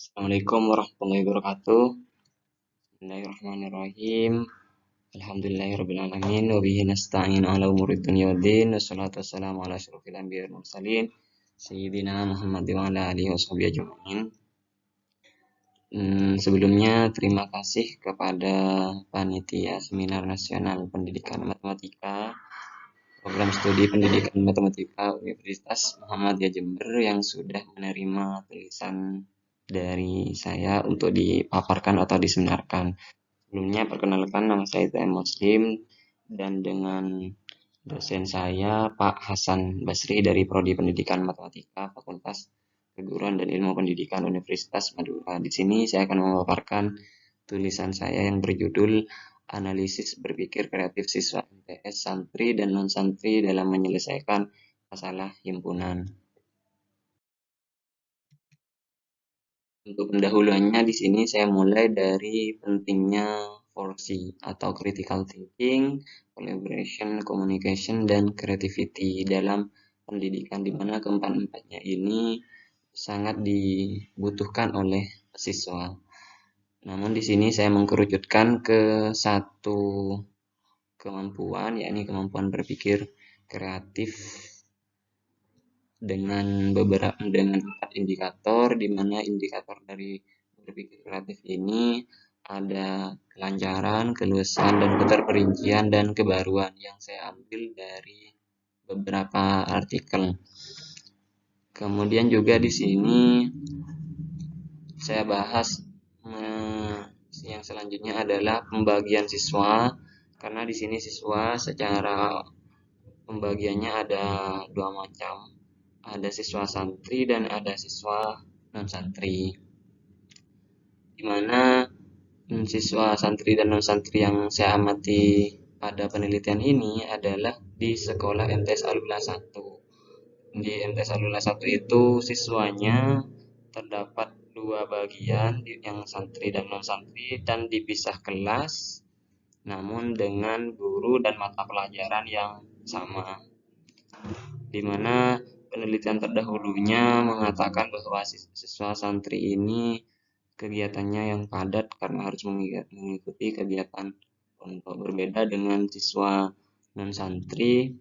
Assalamualaikum warahmatullahi wabarakatuh. Bismillahirrahmanirrahim. Alhamdulillahirabbil alamin wa bihi nasta'in 'ala umurid dunya waddin. Wassalatu wassalamu ala asyrofil anbiya'i wal mursalin sayyidina Muhammad wa ala alihi washabihi ajmain. Sebelumnya terima kasih kepada panitia Seminar Nasional Pendidikan Matematika Program Studi Pendidikan Matematika Universitas Muhammadiyah Jember yang sudah menerima tulisan dari saya untuk dipaparkan atau diseminarkan. Sebelumnya perkenalkan, nama saya TM Muslim dan dengan dosen saya Pak Hasan Basri dari Prodi Pendidikan Matematika Fakultas Keguruan dan Ilmu Pendidikan Universitas Madura. Di sini saya akan memaparkan tulisan saya yang berjudul Analisis Berpikir Kreatif Siswa MTS Santri dan Non-Santri dalam Menyelesaikan Masalah Himpunan. Untuk pendahuluannya di sini saya mulai dari pentingnya 4C atau critical thinking, collaboration, communication, dan creativity dalam pendidikan, di mana keempat-empatnya ini sangat dibutuhkan oleh siswa. Namun di sini saya mengkerucutkan ke satu kemampuan, yakni kemampuan berpikir kreatif dengan 4 indikator, di mana indikator dari berpikir kreatif ini ada kelancaran, keluasan, dan keterperincian dan kebaruan yang saya ambil dari beberapa artikel. Kemudian juga di sini saya bahas yang selanjutnya adalah pembagian siswa, karena di sini siswa secara pembagiannya ada 2 macam. Ada siswa santri dan ada siswa non-santri, di mana siswa santri dan non-santri yang saya amati pada penelitian ini adalah di sekolah MTS Alula 1. Di MTS Alula 1 itu siswanya terdapat 2 bagian, yang santri dan non-santri, dan dipisah kelas, namun dengan guru dan mata pelajaran yang sama, di mana penelitian terdahulunya mengatakan bahwa siswa santri ini kegiatannya yang padat karena harus mengikuti kegiatan pondok, berbeda dengan siswa non-santri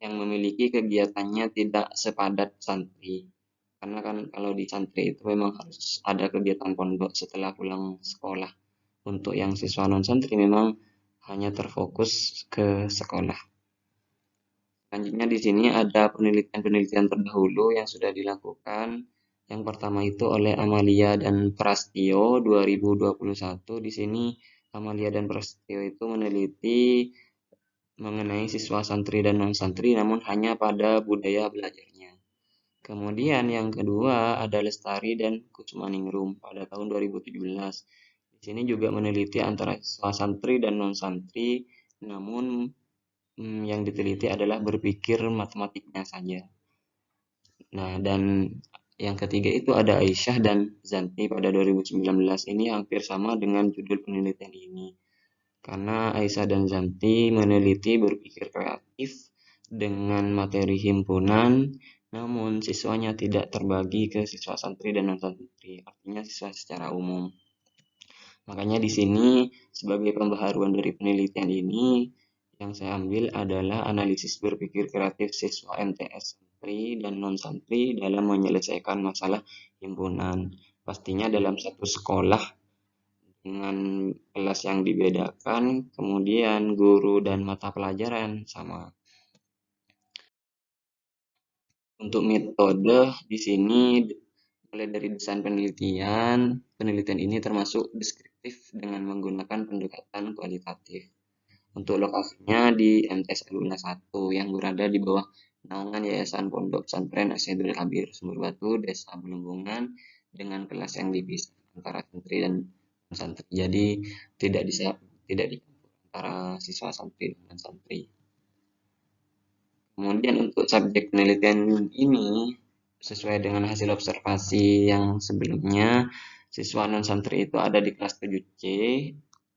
yang memiliki kegiatannya tidak sepadat santri. Karena kan kalau di santri itu memang harus ada kegiatan pondok setelah pulang sekolah. Untuk yang siswa non-santri memang hanya terfokus ke sekolah. Selanjutnya di sini ada penelitian-penelitian terdahulu yang sudah dilakukan. Yang pertama itu oleh Amalia dan Prastio 2021. Di sini Amalia dan Prastio itu meneliti mengenai siswa santri dan non-santri, namun hanya pada budaya belajarnya. Kemudian yang kedua ada Lestari dan Kusumaningrum pada tahun 2017. Di sini juga meneliti antara siswa santri dan non-santri, namun yang diteliti adalah berpikir matematiknya saja. Nah, dan yang ketiga itu ada Aisyah dan Zanti pada 2019. Ini hampir sama dengan judul penelitian ini. Karena Aisyah dan Zanti meneliti berpikir kreatif dengan materi himpunan, namun siswanya tidak terbagi ke siswa santri dan non-santri, artinya siswa secara umum. Makanya di sini sebagai pembaharuan dari penelitian ini yang saya ambil adalah analisis berpikir kreatif siswa MTS santri dan non-santri dalam menyelesaikan masalah himpunan. Pastinya dalam satu sekolah dengan kelas yang dibedakan, kemudian guru dan mata pelajaran sama. Untuk metode di sini mulai dari desain penelitian, penelitian ini termasuk deskriptif dengan menggunakan pendekatan kualitatif. Untuk lokasinya di MTS Alumni 1 yang berada di bawah naungan Yayasan Pondok Pesantren Asyidul Kabir Sumber Batu, Desa Belunggungan, dengan kelas yang dipisah antara santri dan santri. Jadi tidak dicampur antara siswa santri dan santri. Kemudian untuk subjek penelitian ini sesuai dengan hasil observasi yang sebelumnya, siswa non santri itu ada di kelas 7C,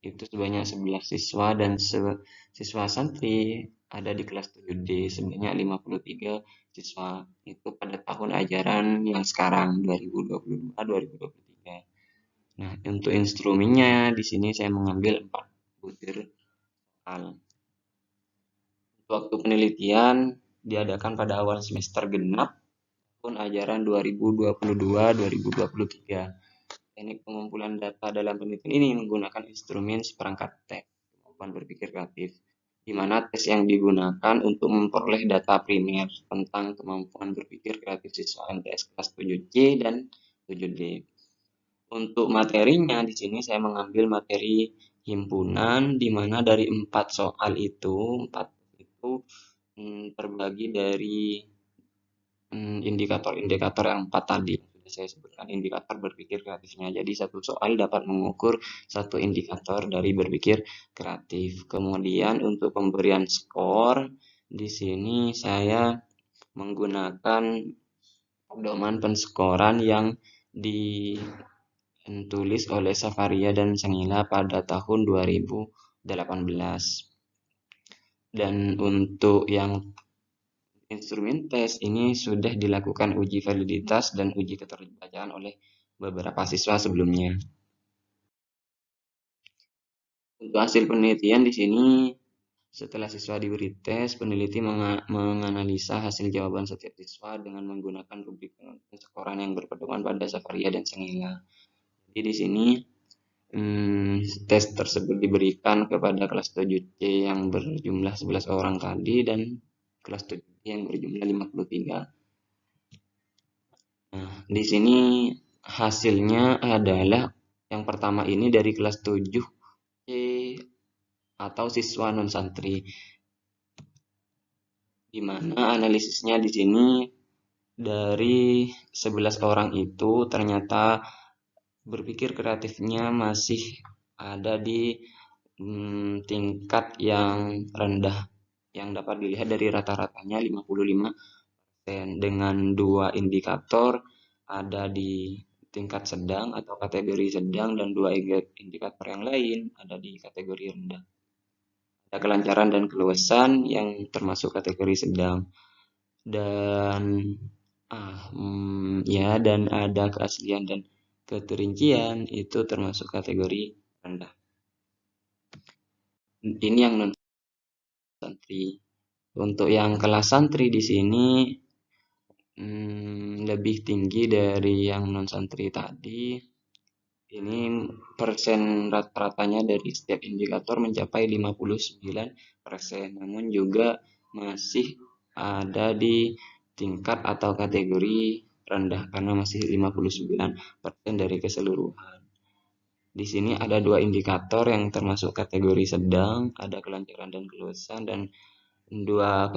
itu sebanyak 11 siswa, dan siswa santri ada di kelas 7D sebanyak 53 siswa itu pada tahun ajaran yang sekarang 2022-2023. Nah, untuk instrumennya di sini saya mengambil 4 butir soal. Waktu penelitian diadakan pada awal semester genap tahun ajaran 2022-2023. Teknik pengumpulan data dalam penelitian ini menggunakan instrumen seperangkat tes kemampuan berpikir kreatif, di mana tes yang digunakan untuk memperoleh data primer tentang kemampuan berpikir kreatif siswa MTS kelas 7C dan 7D. Untuk materinya di sini saya mengambil materi himpunan, di mana dari 4 soal itu, 4 itu terbagi dari indikator-indikator yang 4 tadi sudah saya sebutkan, indikator berpikir kreatifnya. Jadi satu soal dapat mengukur satu indikator dari berpikir kreatif. Kemudian untuk pemberian skor di sini saya menggunakan pedoman penskoran yang ditulis oleh Savaria dan Sengila pada tahun 2018. Dan untuk yang instrumen tes ini sudah dilakukan uji validitas dan uji keterbacaan oleh beberapa siswa sebelumnya. Untuk hasil penelitian di sini, setelah siswa diberi tes, peneliti menganalisa hasil jawaban setiap siswa dengan menggunakan rubrik penskoran yang berpedoman pada Savaria dan Sengila. Jadi di sini tes tersebut diberikan kepada kelas 7C yang berjumlah 11 orang tadi dan kelas 7D yang berjumlah 53. Nah, di sini hasilnya adalah yang pertama ini dari kelas 7C atau siswa non santri, di mana analisisnya di sini dari 11 orang itu ternyata berpikir kreatifnya masih ada di tingkat yang rendah, yang dapat dilihat dari rata-ratanya 55%, dengan 2 indikator ada di tingkat sedang atau kategori sedang dan 2 indikator yang lain ada di kategori rendah. Ada kelancaran dan keluasan yang termasuk kategori sedang, dan dan ada keaslian dan keterincian itu termasuk kategori rendah. Ini yang non santri. Untuk yang kelas santri di sini lebih tinggi dari yang non santri tadi. Ini persen rata-ratanya dari setiap indikator mencapai 59%, namun juga masih ada di tingkat atau kategori rendah karena masih 59% dari keseluruhan. Di sini ada 2 indikator yang termasuk kategori sedang, ada kelancaran dan keluasan, dan 2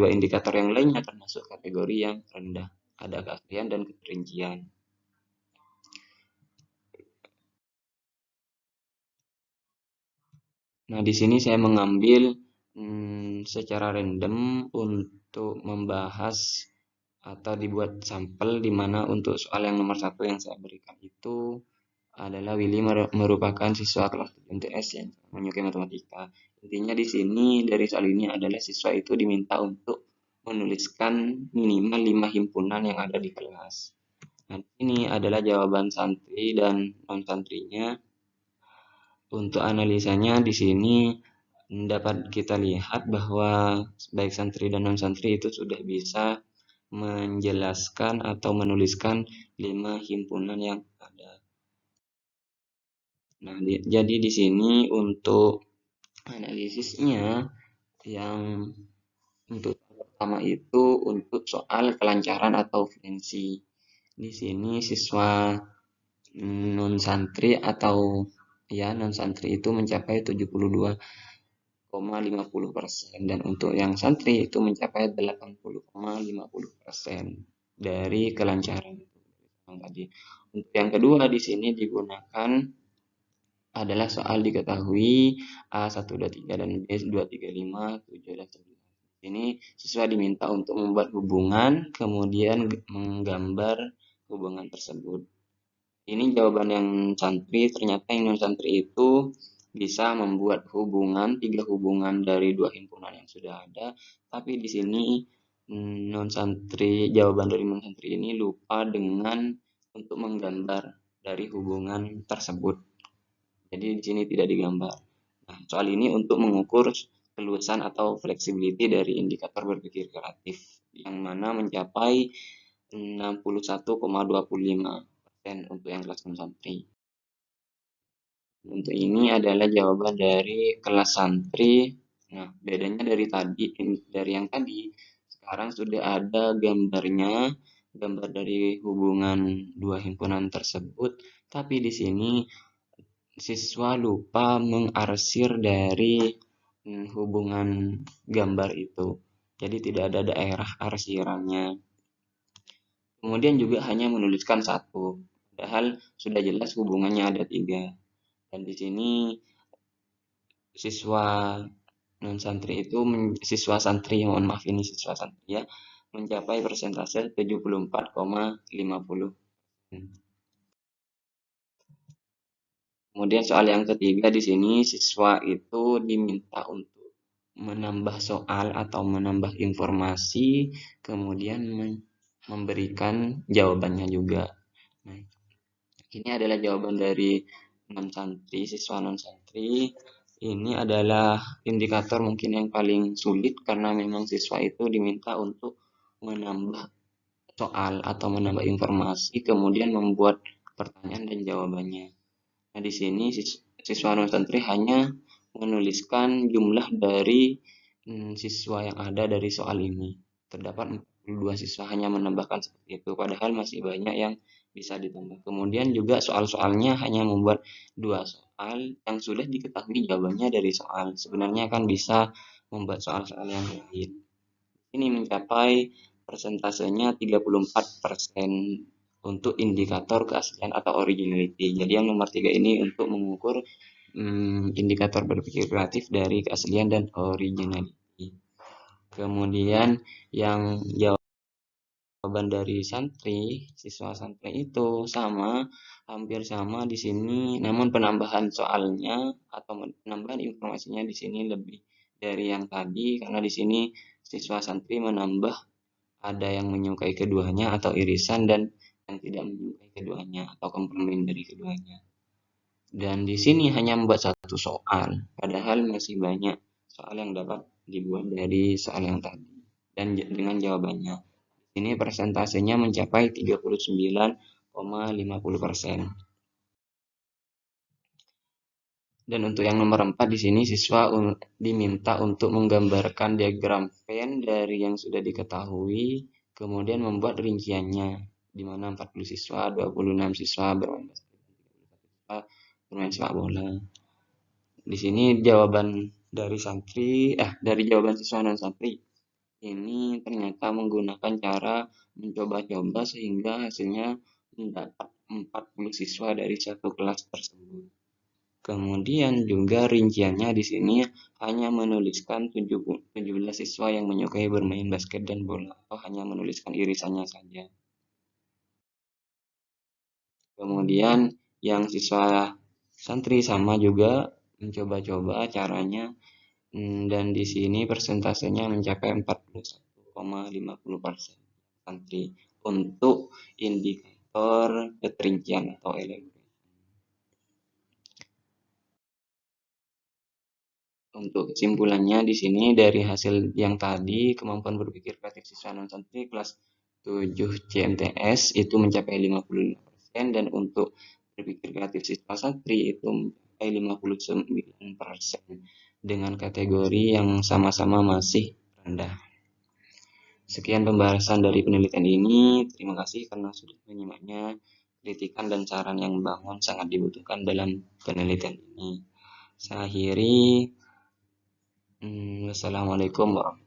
indikator yang lainnya termasuk kategori yang rendah, ada keaslian dan keterincian. Nah, di sini saya mengambil secara random untuk membahas atau dibuat sampel, di mana untuk soal yang nomor 1 yang saya berikan itu adalah Willy merupakan siswa kelas MTS yang menyukai matematika. Intinya di sini dari soal ini adalah siswa itu diminta untuk menuliskan minimal 5 himpunan yang ada di kelas. Nah, ini adalah jawaban santri dan non santrinya. Untuk analisanya di sini dapat kita lihat bahwa baik santri dan non santri itu sudah bisa menjelaskan atau menuliskan 5 himpunan yang ada. Nah, jadi di sini untuk analisisnya yang untuk pertama itu untuk soal kelancaran atau fluensi. Di sini siswa non santri atau non santri itu mencapai 72,50%, dan untuk yang santri itu mencapai 80,50% dari kelancaran tadi. Untuk yang kedua di sini digunakan adalah soal diketahui A123 dan B235, 7 dan 11. Ini siswa diminta untuk membuat hubungan, kemudian menggambar hubungan tersebut. Ini jawaban yang santri, ternyata yang non santri itu bisa membuat tiga hubungan dari dua himpunan yang sudah ada, tapi di sini jawaban dari non santri ini lupa dengan untuk menggambar dari hubungan tersebut. Jadi di sini tidak digambar. Nah, soal ini untuk mengukur keluasan atau flexibility dari indikator berpikir kreatif yang mana mencapai 61,25% untuk yang kelas non santri. Untuk ini adalah jawaban dari kelas santri. Nah, bedanya dari yang tadi, sekarang sudah ada gambarnya, gambar dari hubungan dua himpunan tersebut, tapi di sini siswa lupa mengarsir dari hubungan gambar itu. Jadi tidak ada daerah arsirannya. Kemudian juga hanya menuliskan satu, padahal sudah jelas hubungannya ada 3. Dan di sini siswa santri, mohon maaf ini siswa santri ya, mencapai persentase 74,50. Kemudian soal yang ketiga di sini siswa itu diminta untuk menambah soal atau menambah informasi, kemudian memberikan jawabannya juga. Nah, ini adalah jawaban dari siswa non santri. Ini adalah indikator mungkin yang paling sulit karena memang siswa itu diminta untuk menambah soal atau menambah informasi, kemudian membuat pertanyaan dan jawabannya. Nah, di sini siswa non santri hanya menuliskan jumlah dari siswa yang ada dari soal ini. Terdapat 42 siswa hanya menambahkan seperti itu, padahal masih banyak yang bisa ditambah. Kemudian juga soal-soalnya hanya membuat 2 soal yang sudah diketahui jawabannya dari soal. Sebenarnya kan bisa membuat soal-soal yang lain. Ini mencapai persentasenya 34% untuk indikator keaslian atau originality. Jadi yang nomor 3 ini untuk mengukur indikator berpikir kreatif dari keaslian dan originality. Kemudian yang jawaban dari siswa santri itu hampir sama di sini, namun penambahan soalnya atau penambahan informasinya di sini lebih dari yang tadi, karena di sini siswa santri menambah ada yang menyukai keduanya atau irisan dan yang tidak menyukai keduanya atau komplement dari keduanya. Dan di sini hanya membuat satu soal, padahal masih banyak soal yang dapat dibuat dari soal yang tadi dan dengan jawabannya. Ini persentasenya mencapai 39,50%. Dan untuk yang nomor 4 di sini siswa diminta untuk menggambarkan diagram Venn dari yang sudah diketahui, kemudian membuat rinciannya, di mana 40 siswa, 26 siswa bermain sepak bola. Di sini jawaban dari jawaban siswa non santri ini ternyata menggunakan cara mencoba-coba sehingga hasilnya mendapat 40 siswa dari satu kelas tersebut. Kemudian juga rinciannya di sini hanya menuliskan 17 siswa yang menyukai bermain basket dan bola, atau hanya menuliskan irisannya saja. Kemudian yang siswa santri sama juga mencoba-coba caranya, dan di sini persentasenya mencapai 41,50% santri untuk indikator keterincian atau elaborasi. Untuk kesimpulannya di sini dari hasil yang tadi, kemampuan berpikir kreatif siswa non santri kelas 7 CMTS itu mencapai 55%, dan untuk berpikir kreatif siswa santri itu mencapai 59% dengan kategori yang sama-sama masih rendah. Sekian pembahasan dari penelitian ini. Terima kasih karena sudah menyimaknya. Kritikan dan saran yang membangun sangat dibutuhkan dalam penelitian ini. Saya akhiri. Wassalamualaikum warahmatullahi wabarakatuh.